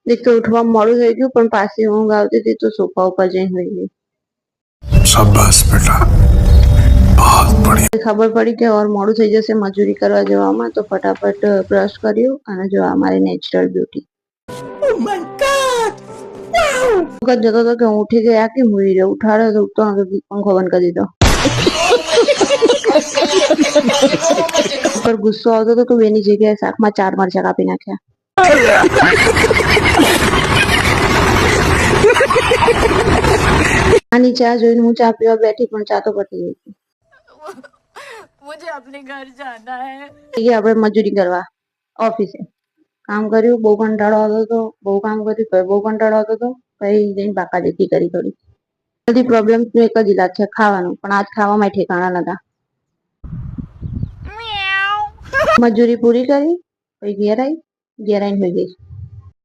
એક તો ઉઠવા મોડું થઈ ગયું, પણ પાછી ઊંઘ આવતી હતી તો સોફા ઉપર જઈને હોઈ ગઈ. શાબાશ બેટા, બહુત બઢિયા. ખબર પડી કે ઓર મોડું થઈ જશે મજૂરી કરવા જવામાં, તો ફટાફટ બ્રશ કર્યું અને જો આ મારી natural beauty. Oh my God, wow. વખત જતો તો કે હું ઉઠી ગયા કે હું રહ્યો, ઉઠાડ્યો તો ઉઠતો નથી, પંખો બંધ કરી દીધો. પર ગુસ્સો આવતો તો એની જગ્યાએ શાકમાં 4 મરચાં કાપી નાખ્યા. આની ચા જોઈને હું ચા પીવા બેઠી, પણ ચા તો પતી ગઈ. મુझे अपने घर जाना है. આપણે મજૂરી કરવા ઓફિસે કામ કર્યું, બહુ કંટાળો આવતો હતો, બહુ કામ કર્યું, બહુ કંટાળો આવતો હતો, પછી જઈને બાકાદેખી કરી થોડી. બધી પ્રોબ્લેમ એક જ ઇલાજ છે, ખાવાનું, પણ આજ ખાવામાં ઠેકાણા નતા. મજૂરી પૂરી કરી, પછી ઘેર આવીને હોઈ ગઈ.